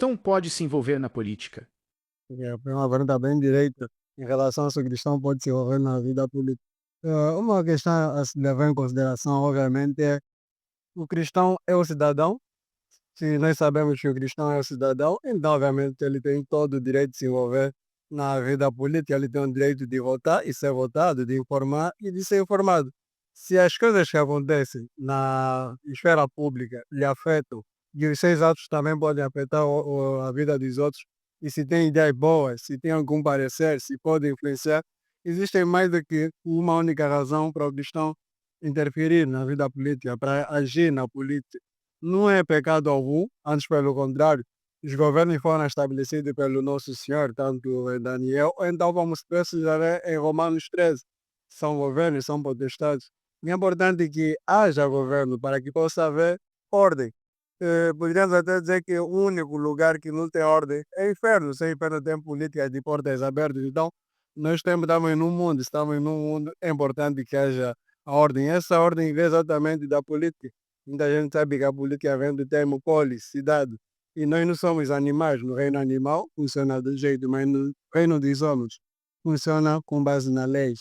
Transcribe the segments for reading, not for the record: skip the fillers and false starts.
cristão pode se envolver na política? Foi uma pergunta bem direita em relação a se o cristão pode se envolver na vida política. Uma questão a se levar em consideração, obviamente, é o cristão é o cidadão. Se nós sabemos que o cristão é o cidadão, então, obviamente, ele tem todo o direito de se envolver na vida política, ele tem o direito de votar e ser votado, de informar e de ser informado. Se as coisas que acontecem na esfera pública lhe afetam, e os seus atos também podem afetar a vida dos outros, e se tem ideias boas, se tem algum parecer, se pode influenciar, existem mais do que uma única razão para o cristão interferir na vida política, para agir na política. Não é pecado algum, antes pelo contrário, os governos foram estabelecidos pelo Nosso Senhor, tanto em Daniel, ou então vamos precisar em Romanos 13. São governos, são potestades. É importante que haja governo para que possa haver ordem. Poderíamos até dizer que o único lugar que não tem ordem é o inferno. Se o inferno tem políticas de portas abertas, então nós estamos num mundo, estamos num mundo, é importante que haja a ordem. Essa ordem vem exatamente da política. Muita gente sabe que a política vem do termo polis, cidade. E nós não somos animais. No reino animal funciona do jeito, mas no reino dos homens funciona com base na lei,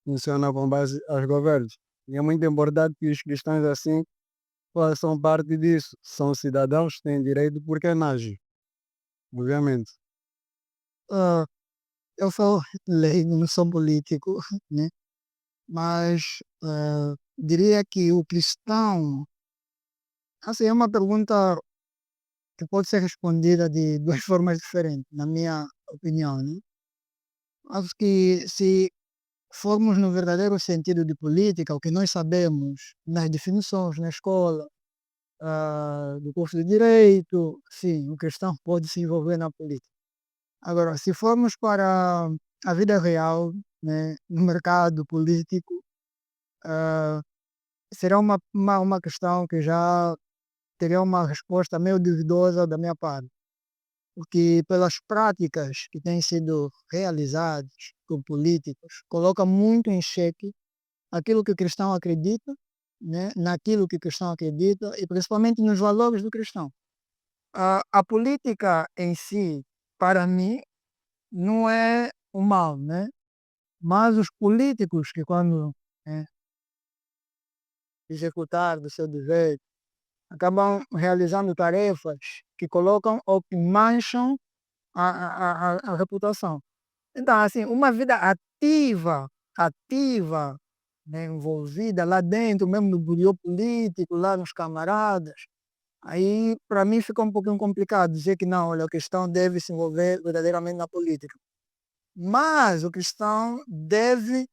funciona com base aos governos. E é muito importante que os cristãos assim façam parte disso. São cidadãos, têm direito porque nascem, obviamente. Ah, eu sou leigo, não sou político, né? Mas diria que o cristão, assim, é uma pergunta que pode ser respondida de duas formas diferentes, na minha opinião, né? Acho que se formos no verdadeiro sentido de política, o que nós sabemos nas definições na escola, do curso de direito, sim, o cristão pode se envolver na política. Agora, se formos para a vida real, né, no mercado político, ah, será uma questão que já teria uma resposta meio duvidosa da minha parte. Porque pelas práticas que têm sido realizadas por políticos, coloca muito em xeque aquilo que o cristão acredita, né, naquilo que o cristão acredita e principalmente nos valores do cristão. A política em si, para mim, não é o mal, né? Mas os políticos que quando executar do seu dever, acabam realizando tarefas que colocam ou que mancham a reputação. Então, assim, uma vida ativa, né, envolvida lá dentro, mesmo no buriô político, lá nos camaradas, aí para mim fica um pouquinho complicado dizer que não, olha, o cristão deve se envolver verdadeiramente na política. Mas o cristão deve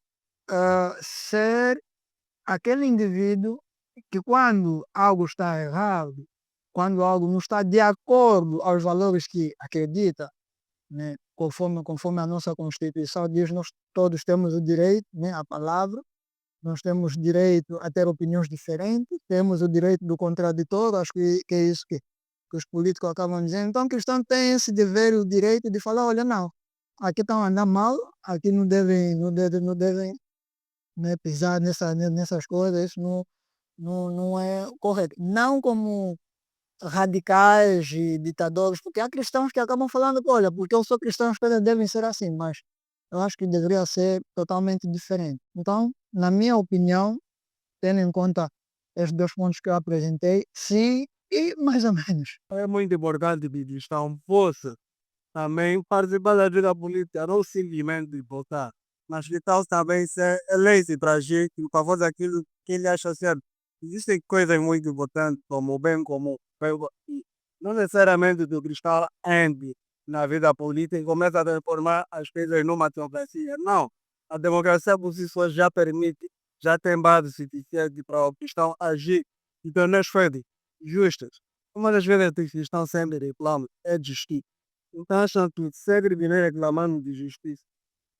ser aquele indivíduo que quando algo está errado, quando algo não está de acordo aos valores que acredita, né, conforme a nossa Constituição diz, nós todos temos o direito, né, à palavra, nós temos direito a ter opiniões diferentes, temos o direito do contraditório, acho que é isso que os políticos acabam dizendo. Então, o cristão tem esse dever, o direito de falar, olha, não, aqui estão andando mal, aqui não devem, né, pisar nessas coisas, isso não é correto. Não como radicais e ditadores, porque há cristãos que acabam falando, olha, porque eu sou cristão, as coisas devem ser assim, mas eu acho que deveria ser totalmente diferente. Então, na minha opinião, tendo em conta esses dois pontos que eu apresentei, sim e mais ou menos. É muito importante que o cristão possa também participar da vida política, não simplesmente votar, mas que tal também ser eleito para agir em favor daquilo que ele acha certo. Existem coisas muito importantes, como o bem comum. E não necessariamente o cristão entre na vida política e começa a transformar as coisas numa teocracia. Não. A democracia por si só já permite, já tem base suficiente para o cristão agir e tornar as coisas justas. Uma das vezes que os cristãos sempre reclamam é de justiça. Então acham que sempre viver reclamando de justiça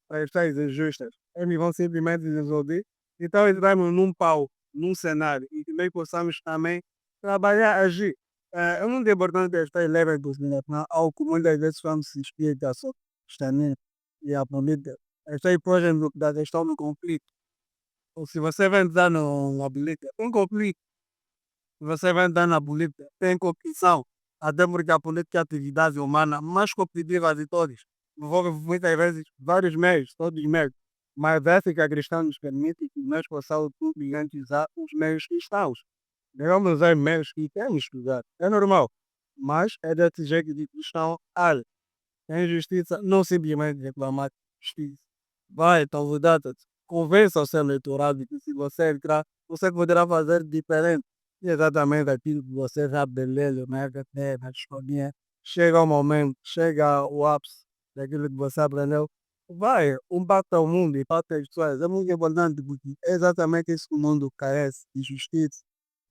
para as coisas injustas, eles vão simplesmente resolver. Então entramos num pau, num cenário, e que nós possamos também trabalhar, agir. É muito importante que as pessoas levem em consideração algo que muitas vezes quando se explica sobre o Estado e a política, as pessoas fogem da questão do conflito. Ou se você vai entrar na política, tem conflito. Se você vai entrar na política, tem corrupção. até porque a política é atividade humana mais competitiva de todas. Envolve muitas vezes vários meios, todos os meios. Mas a ética cristã nos permite que nós possamos simplesmente usar os meios cristãos. Devemos usar meios que temos que usar. É normal. Mas é desse jeito de cristão. Olha, tem justiça, não simplesmente reclamar de justiça. Vai, então, data, convença o seu eleitorado de que se você entrar, você poderá fazer diferente. E exatamente aquilo que você já beleza, né? Que tem na escolinha. Chega o momento, chega o ápice daquilo que você aprendeu. Vai, impacta o mundo, impacta as pessoas. É muito importante porque é exatamente isso que o mundo carece de justiça.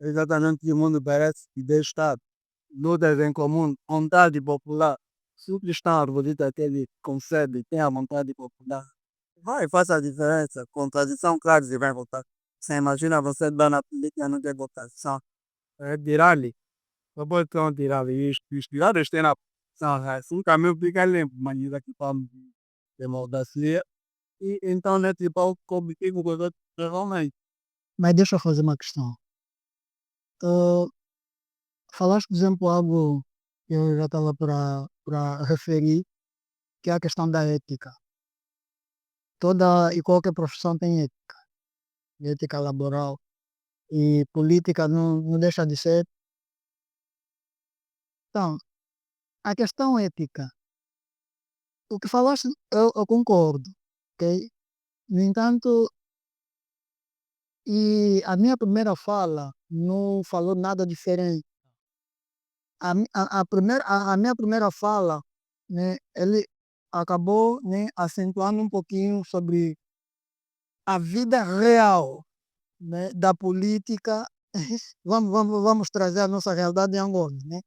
É exatamente o que o mundo carece de bem-estar. Lutas em comum, vontade popular. Se o cristão acredita que ele concede, tem a vontade popular, vai, faz a diferença. Contradição, claro, se vai votar. Você imagina você dar na política e não ter votação. É tirar-lhe. Só pode ser um tirar-lhe. Os tirados têm na posição. Assim, o caminho fica limpo, mas isso aqui falamos de democracia. E então, né, tipo, competir com coisa realmente. Mas deixa eu fazer uma questão. Ah, falaste, por exemplo, algo que eu já estava para referir, que é a questão da ética. Toda e qualquer profissão tem ética, ética laboral. E política não deixa de ser. Então, a questão ética, o que falaste, eu concordo, ok? No entanto, e a minha primeira fala não falou nada diferente. A minha primeira fala, né, ele acabou, né, acentuando um pouquinho sobre a vida real, né, da política. Vamos trazer a nossa realidade em Angola, né?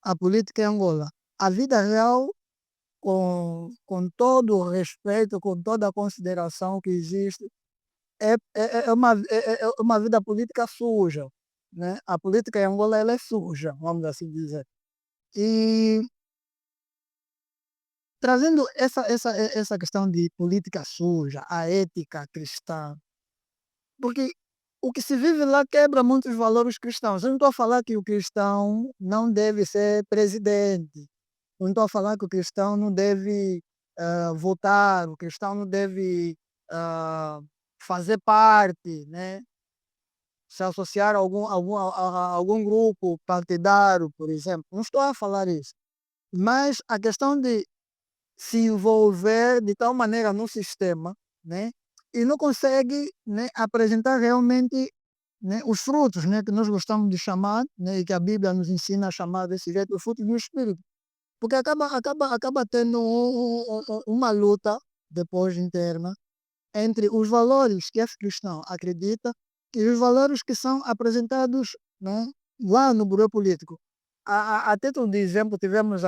A política em Angola. A vida real, com todo o respeito, com toda a consideração que existe, é uma vida política suja. Né? A política em Angola ela é suja, vamos assim dizer. E trazendo essa questão de política suja, a ética cristã, porque o que se vive lá quebra muitos valores cristãos. Eu não estou a falar que o cristão não deve ser presidente, não estou a falar que o cristão não deve votar, o cristão não deve ah, fazer parte, né? Se associar a algum grupo partidário, por exemplo. Não estou a falar isso. Mas a questão de se envolver de tal maneira no sistema, né? E não consegue, né, apresentar realmente, né, os frutos, né, que nós gostamos de chamar, né, e que a Bíblia nos ensina a chamar desse jeito, os frutos do Espírito. Porque acaba tendo uma luta depois interna entre os valores que esse cristão acredita e os valores que são apresentados, né, lá no bureau político. A título de exemplo, tivemos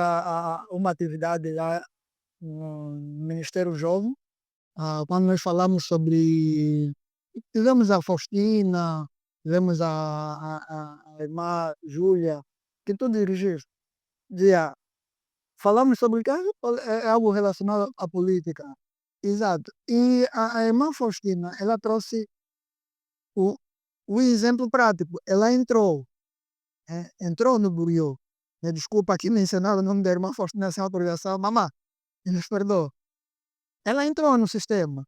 uma atividade lá no Ministério Jovem, quando nós falamos sobre. Tivemos a Faustina, tivemos a irmã Júlia, que tu dirigiste. Dizia, falamos sobre que é algo relacionado à política. Exato. E a irmã Faustina, ela trouxe o, o exemplo prático. Ela entrou no bureau. Desculpa aqui mencionar o nome da irmã Faustina sem autorização. Mamá, nos perdoa. Ela entrou no sistema.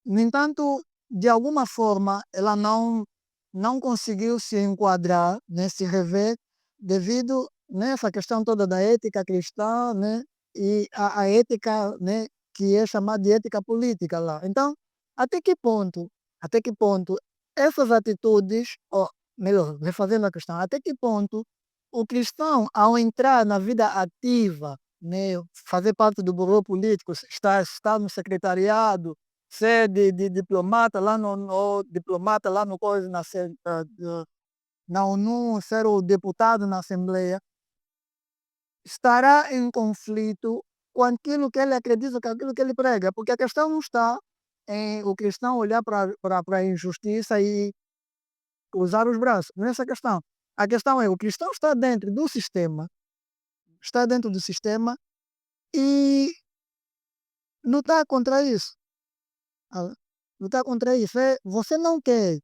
No entanto, de alguma forma, ela não conseguiu se enquadrar, né, se rever, devido nessa questão toda da ética cristã, né, e a ética, né, que é chamada de ética política lá. Então, até até que ponto essas atitudes, ou melhor, refazendo a questão, até que ponto o cristão, ao entrar na vida ativa, né, fazer parte do bureau político, estar no secretariado, ser de diplomata lá diplomata lá no coisa, na ONU, ser o deputado na Assembleia, estará em conflito com aquilo que ele acredita, com aquilo que ele prega, porque a questão não está em o cristão olhar para a injustiça e cruzar os braços, não é essa a questão. A questão é o cristão está dentro do sistema e lutar contra isso. ah, Lutar contra isso. Você não quer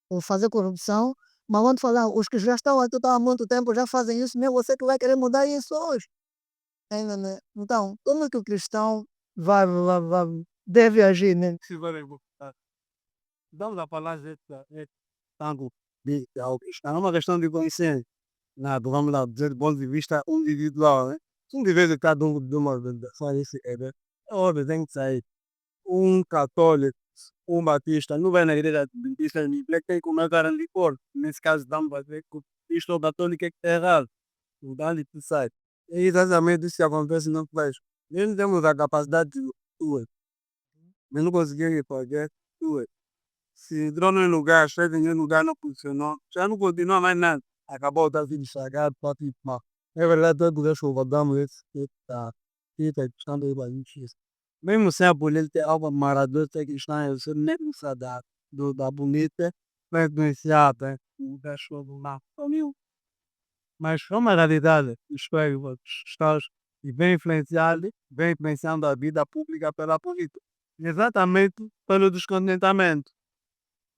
ou fazer corrupção, Mas vamos falar, os que já estão aqui há muito tempo já fazem isso, nem você que vai querer mudar isso hoje. Ainda, né? Então, como que o cristão deve agir, né? Se vai voltar. Estamos a falar de tanto ao cristão, é uma questão de conhecer, nada, vamos lá dizer, do ponto de vista individual, né? Se um indivíduo está de uma organização, isso é óbvio, tem que sair. Um católico, um batista, não vai na igreja adventista de tem que comer carne de porco. Nesse caso, estamos a ver que o cristão católico é que está errado. O dali tu sai. É exatamente isso que acontece no colégio. Nós não temos a capacidade de tudo. Nós não conseguimos fazer tudo. Se entrou no lugar, chega em um lugar, não funcionou, já não continua mais nada. Acabou o vida estragado, pode ir mal. É verdade, todo lugar que guardamos esse que questão do evangelho. Mesmo sem a política, algo maravilhoso que está você nem precisa da bonita, vai influenciar, né? O gasto do mal. Mas é uma realidade. Espero que estás e bem influenciado, bem influenciando a vida pública pela política. Exatamente pelo descontentamento.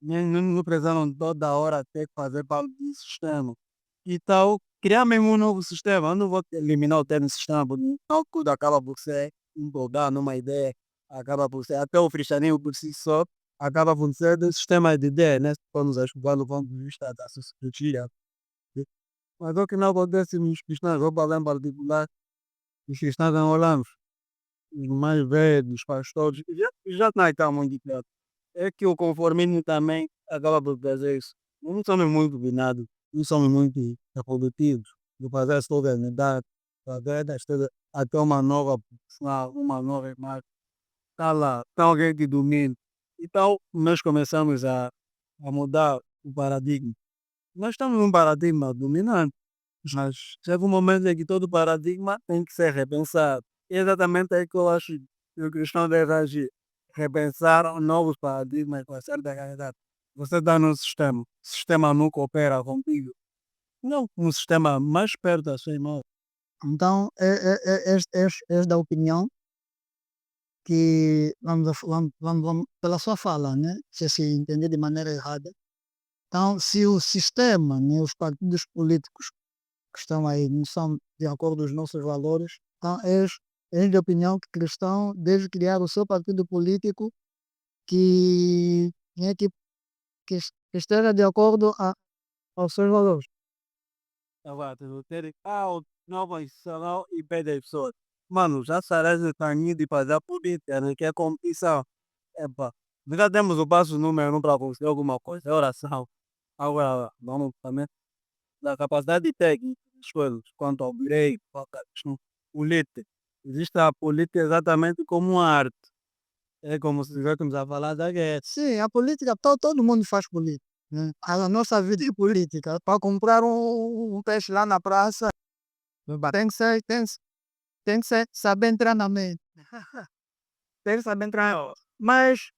Não precisam toda hora ter que fazer parte do sistema. Então, criar mesmo um novo sistema. Eu não vou eliminar o termo sistema, porque não tudo acaba por ser empolgar numa ideia, acaba por ser, até o cristianismo por si só, acaba por ser de sistema de ideia, né? Vamos estudar do ponto de vista da sociologia. Mas o que não acontece nos cristãos, vou falar em particular, os cristãos angolanos, os mais velhos, os pastores, já não está muito claro. É que o conformismo também acaba por fazer isso. Não somos muito binados, não somos muito reprodutivos, de fazer as coisas na idade, fazer das coisas até uma nova profissão, uma nova imagem. Está lá, está alguém que domina. Então, nós começamos a mudar o paradigma. Nós estamos num paradigma dominante, mas chega um momento em que todo paradigma tem que ser repensado. E é exatamente aí que eu acho que o cristão deve agir. Repensar novos paradigmas com a certa realidade. Você está num sistema, o sistema não coopera contigo. Não, um sistema mais perto da sua imagem. Então, és da opinião que, pela sua fala, né? Se entender de maneira errada. Então, se o sistema, né, os partidos políticos que estão aí não são de acordo com os nossos valores, então és de opinião que cristão deve criar o seu partido político que, né, que esteja de acordo aos seus valores. Exato, eu ter nova instituição e pede pessoas. Mano, já será esse caminho de fazer a política, né? Que é competição. Epa, já temos o passo número um para conseguir alguma coisa, é oração. Agora, vamos também da capacidade técnica das coisas, quanto ao direito, quanto à questão política. Existe a política exatamente como uma arte. É como se estivéssemos a falar da guerra. Sim, a política, todo mundo faz política. Né? A nossa vida é política. Para comprar um peixe lá na praça, tem que ser, saber entrar na mente. Tem que saber entrar. Mas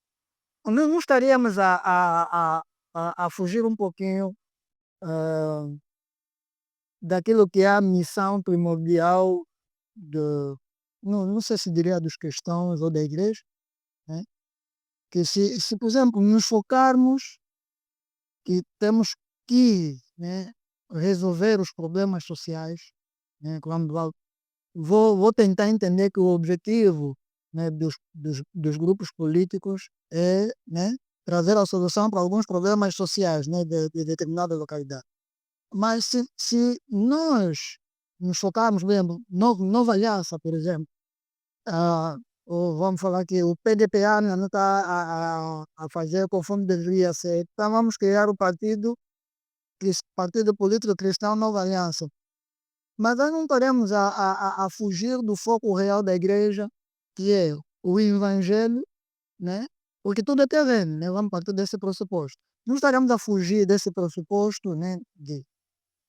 não estaríamos a fugir um pouquinho ah, daquilo que é a missão primordial de, não sei se diria dos cristãos ou da igreja, né? Que se, por exemplo, nos focarmos que temos que, né, resolver os problemas sociais, né, vou tentar entender que o objetivo, né, dos grupos políticos é, né, trazer a solução para alguns problemas sociais, né, de determinada localidade. Mas se nós nos focarmos, por exemplo, Nova Aliança, por exemplo, ah, ou vamos falar que o PDPA não está a fazer conforme deveria ser, então vamos criar o Partido Político Cristão Nova Aliança. Mas nós não estaremos a fugir do foco real da igreja, que é o Evangelho, né? Porque tudo é terreno, né? Vamos partir desse pressuposto. Não estaremos a fugir desse pressuposto, né? De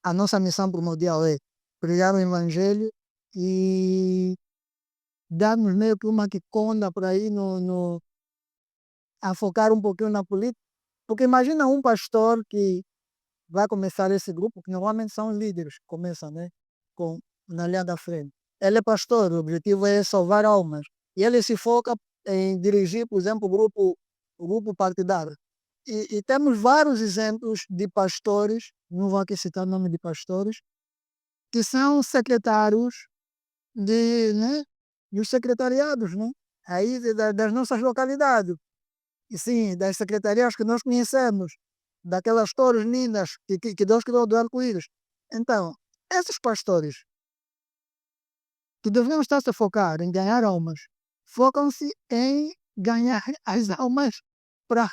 a nossa missão primordial é pregar o Evangelho e darmos meio que uma quiconda por aí a focar um pouquinho na política. Porque imagina um pastor que vai começar esse grupo, que normalmente são líderes que começam, né? Na linha da frente. Ele é pastor, o objetivo é salvar almas. E ele se foca em dirigir, por exemplo, o grupo partidário. E temos vários exemplos de pastores, não vou aqui citar o nome de pastores, que são secretários né, dos secretariados, né? Aí das nossas localidades. E sim, das secretarias que nós conhecemos, daquelas torres lindas que Deus criou do arco-íris. Então, esses pastores que deveriam estar a focar em ganhar almas, focam-se em ganhar as almas para.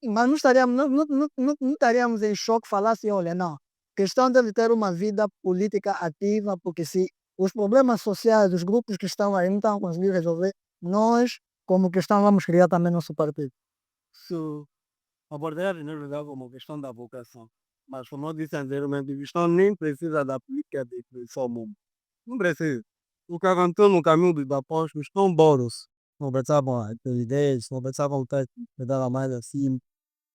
Mas não estaríamos em choque falar assim, olha, não, questão deve ter uma vida política ativa, porque se os problemas sociais dos grupos que estão aí não estão conseguindo resolver, nós, como cristãos, vamos criar também nosso partido. So, abordar na verdade como questão da vocação. Mas como eu disse anteriormente, o cristão nem precisa da política de só mundo. Não precisa. O que aconteceu no caminho dos apóstolos estão bons. Conversavam a ideias, conversavam o texto, que dava mais assim,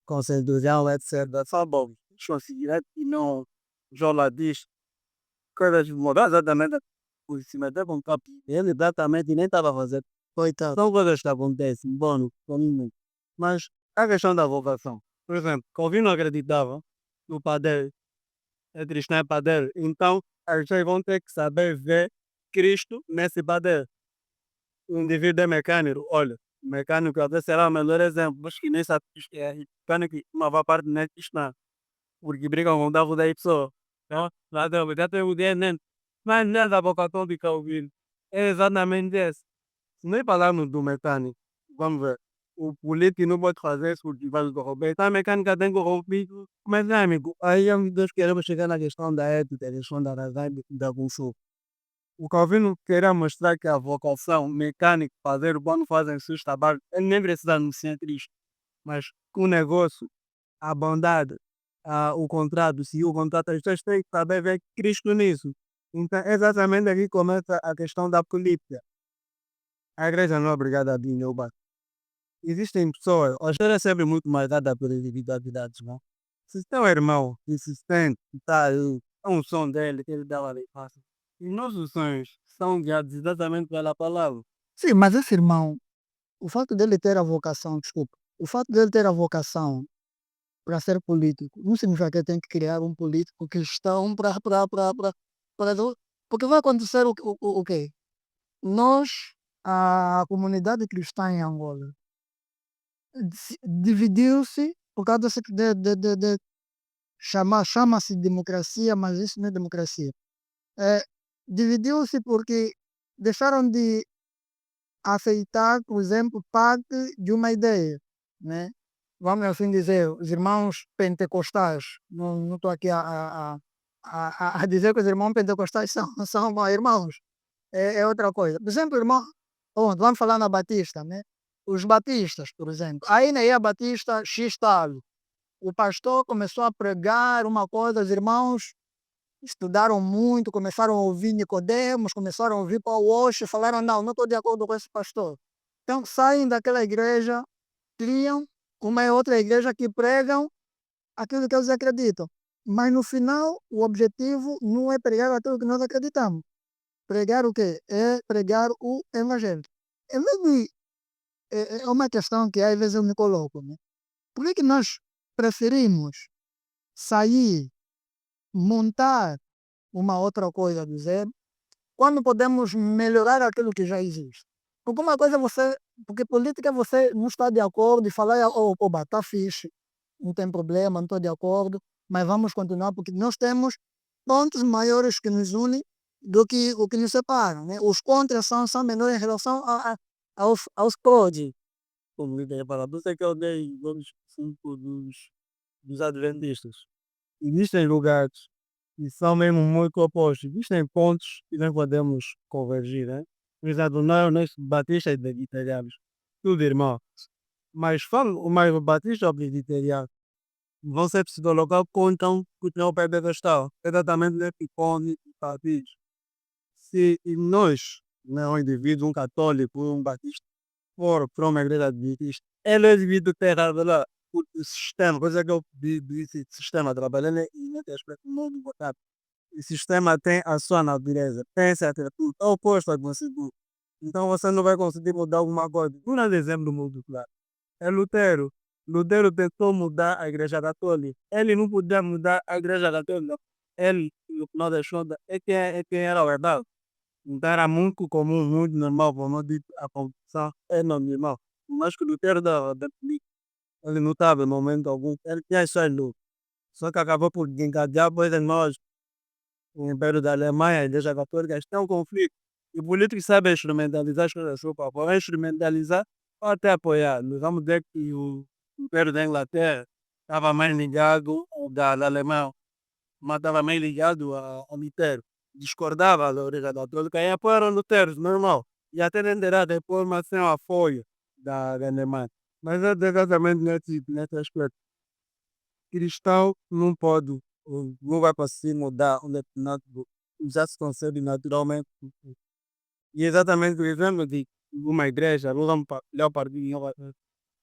concentração, etc. Só bom. Chance direta e não jola diz coisas de mudar exatamente por cima da vontade. Ele exatamente nem estava a fazer. Coitado. São coisas que acontecem, bom, comigo. Mas a questão da vocação. Por exemplo, Calvino acreditava no padeiro, é cristão é padeiro. Então, as pessoas vão ter que saber ver Cristo nesse padeiro. O indivíduo é mecânico, olha, o mecânico até será o melhor exemplo, mas que nem sabe que é mecânico, uma boa parte não é cristã, porque brigam com o Davi da pessoa. Não, nada, já tem o DNA. Mas não da vocação de Calvino. É exatamente isso. Se nem falarmos do mecânico, vamos ver. O político não pode fazer isso porque vai corromper. Então a mecânica tem corrompido. Mas, amigo, aí nós queremos chegar na questão da ética, da questão da razão e da consulta. O Calvino queria mostrar que a vocação mecânica, fazer o bom, fazem seus trabalhos. Ele nem precisa anunciar Cristo. Mas o negócio, a bondade, o contrato, se o contrato, as pessoas têm que saber ver Cristo nisso. Então, exatamente aqui começa a questão da política. A igreja não é obrigada a vir, existem pessoas, a história é sempre muito marcada por individualidades, não? Se tem um irmão insistente, que está aí, é um som dele que ele dá ali fácil. E nossos sonhos são guiados exatamente pela palavra. Sim, mas esse irmão, o fato dele ter a vocação, desculpa, o fato dele ter a vocação para ser político, não significa que ele tem que criar um político cristão porque vai acontecer o quê? Nós, a comunidade cristã em Angola, dividiu-se por causa de chama-se democracia, mas isso não é democracia. Dividiu-se porque deixaram de aceitar, por exemplo, parte de uma ideia, né? Vamos assim dizer, os irmãos pentecostais, não estou aqui a dizer que os irmãos pentecostais são irmãos, é outra coisa. Por exemplo, irmão, vamos falar na Batista, né? Os batistas, por exemplo, aí na Ia Batista X tal, o pastor começou a pregar uma coisa, os irmãos estudaram muito, começaram a ouvir Nicodemos, começaram a ouvir Paul Walsh, falaram, não estou de acordo com esse pastor. Então saem daquela igreja, criam uma outra igreja que pregam aquilo que eles acreditam. Mas no final, o objetivo não é pregar aquilo que nós acreditamos. Pregar o quê? É pregar o evangelho. Em vez de, é uma questão que às vezes eu me coloco, né? Por que nós preferimos sair, montar uma outra coisa do zero, quando podemos melhorar aquilo que já existe? Porque uma coisa é porque política você não está de acordo e falar, oba, está fixe, não tem problema, não estou de acordo, mas vamos continuar porque nós temos pontos maiores que nos unem do que o que nos separa, né? Os contras são menores em relação aos prós. Como ideia para por isso é que eu dei vamos cinco dos adventistas. Existem lugares que são mesmo muito opostos. Existem pontos que não podemos convergir, né? Por exemplo, nós batistas e vegetarianos, tudo irmão. Mas o batista ou vegetariano vão ser psicólogos contam que não perde a questão. Exatamente o que põe partidos. Se nós, não um indivíduo, um católico, um batista, for para uma igreja adventista, ele é indivíduo que terá lá o sistema, coisa que eu disse, sistema trabalhando e não tem aspecto muito importante. O sistema tem a sua natureza, tem essa atitude, é oposto a você. Então você não vai conseguir mudar alguma coisa. Um exemplo muito claro é Lutero. Lutero tentou mudar a Igreja Católica. Ele não podia mudar a Igreja Católica. Ele, no final das contas, é quem era o herdado. Então era muito comum, muito normal, para não dizer a corrupção é normal. Mas que o Lutero da política, ele não estava em momento algum. Ele tinha as suas lutas. Só que acabou por encadear, pois nós, o Império da Alemanha, a Igreja Católica, tem um conflito. E o político sabe instrumentalizar as coisas a seu favor, instrumentalizar ou até apoiar. Nós vamos dizer que o Império da Inglaterra estava mais ligado ao da Alemanha, mas estava mais ligado ao Lutero. Discordava da Igreja Católica e apoiaram Lutero, normal. E até entenderá depois, mas sem o apoio da Alemanha. Mas é exatamente nesse aspecto. Cristão não pode, não vai conseguir mudar um determinado grupo. Já se concebe naturalmente. E exatamente o exemplo de uma igreja, não vamos olhar para o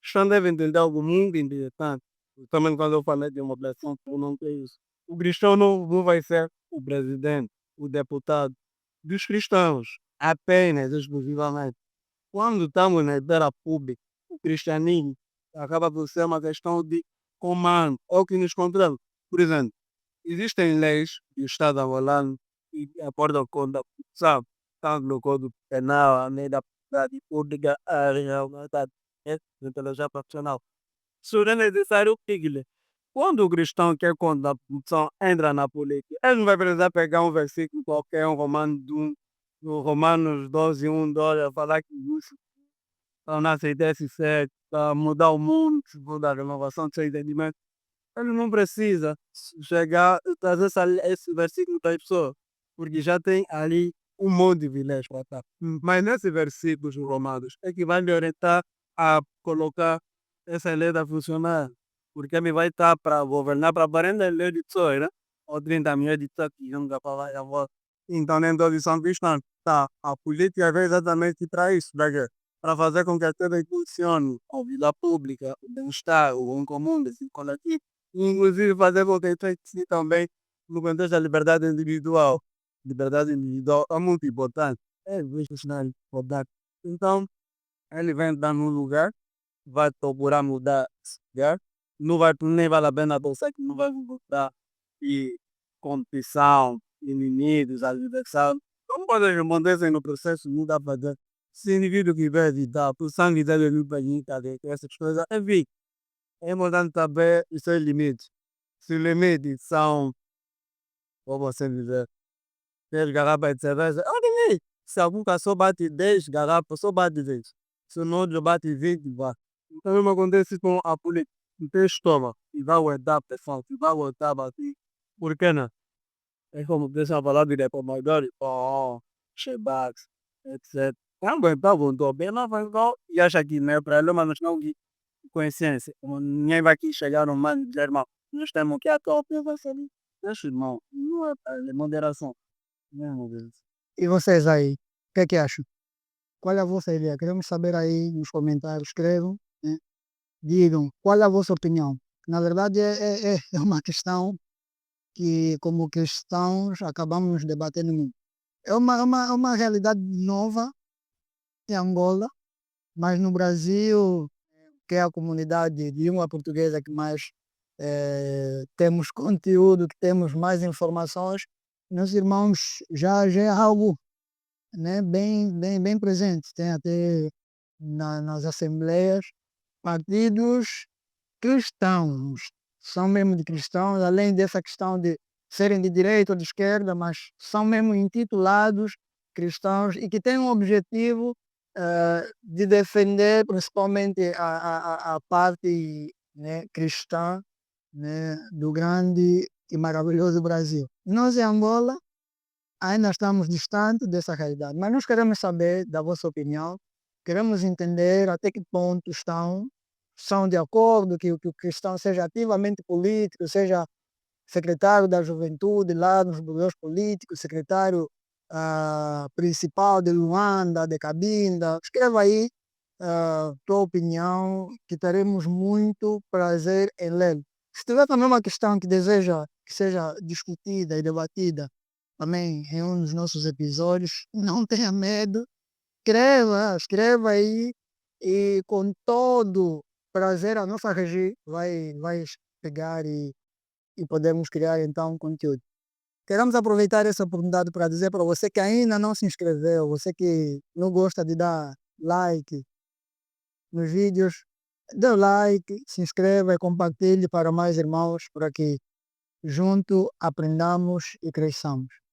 cristão deve entender algo muito interessante. Também quando eu falei de uma obrigação, eu não tenho isso. O cristão não vai ser o presidente, o deputado dos cristãos, apenas, exclusivamente. Quando estamos na esfera pública, o cristianismo acaba por ser uma questão de comando, ou que nos controla. Por exemplo, existem leis que o Estado angolano e de acordo com a sabe, tanto no Código Penal, a lei da propriedade pública, a legalidade da inteligência profissional. Isso é necessário que quando o cristão quer contra a corrupção entra na política, ele não vai precisar pegar um versículo qualquer, um Romano, no Romanos 12, 2, falar que tornar-se desse certo, para mudar o mundo, segundo a renovação do seu entendimento. Ele não precisa chegar e trazer esse versículo para as pessoas, porque já tem ali um monte de vilés para estar. Mas nesse versículo dos Romanos é que vai me orientar a colocar essa lei a funcionar, porque me vai estar para governar para 40 leis de pessoas, né? Ou 30 milhões de pessoas que vão falar a voz. Então, nem todos são cristãos. Tá, a política vem exatamente para isso, para fazer com que as coisas funcionem, a vida pública, o bem-estar, o bom comum desse coletivo. Inclusive fazer com que isso também no contexto da liberdade individual. Liberdade individual é muito importante. É muito importante. Então, ele vem dar num lugar, vai procurar mudar esse lugar, não vai, nem vale a pena pensar que não vai mudar. E competição, inimigos, adversários, não podem responder no processo, não dá para fazer. Se o indivíduo que vai editar, por sangue dele, ele vai editar, essas coisas, enfim. É importante saber os seus limites. Se os limites são, como você dizer, 10 garrafas de cerveja, ok. Se algum só bate 10 garrafas, só bate 10. Se o outro bate 20, vai. Então, mesmo acontece com a política. Não tem estômago e vai aguentar a pressão, e vai aguentar a bater. Por que não? É como deixa a falar de reformadores, chebax, etc. Não aguentar, voltou bem, não vai igual. E acha que não é para ele, mas não que consciência. Ninguém vai aqui chegar no mano e dizer, irmão, nós temos que atuar, vai saber. Deixa, irmão, não é para moderação. Meu Deus. E vocês aí, o que é que acham? Qual é a vossa ideia? Queremos saber aí nos comentários, escrevam, né? Digam qual é a vossa opinião. Na verdade, é uma questão que, como cristãos, acabamos debatendo muito. É uma realidade nova em Angola, mas no Brasil, que é a comunidade de língua portuguesa que mais temos conteúdo, que temos mais informações, meus irmãos, já é algo, né, bem presente. Tem até nas assembleias partidos cristãos, são mesmo de cristãos, além dessa questão de serem de direita ou de esquerda, mas são mesmo intitulados cristãos e que têm um objetivo de defender principalmente a parte, né, cristã, né, do grande e maravilhoso Brasil. Nós em Angola ainda estamos distantes dessa realidade, mas nós queremos saber da vossa opinião, queremos entender até que ponto são de acordo que o cristão seja ativamente político, seja secretário da juventude lá nos bureus políticos, secretário principal de Luanda, de Cabinda. Escreva aí tua opinião, que teremos muito prazer em ler. Se tiver também uma questão que deseja que seja discutida e debatida também em um dos nossos episódios, não tenha medo, escreva aí e com todo prazer a nossa regi vai pegar e podemos criar então conteúdo. Queremos aproveitar essa oportunidade para dizer para você que ainda não se inscreveu, você que não gosta de dar like nos vídeos, dê o like, se inscreva e compartilhe para mais irmãos para que junto aprendamos e cresçamos.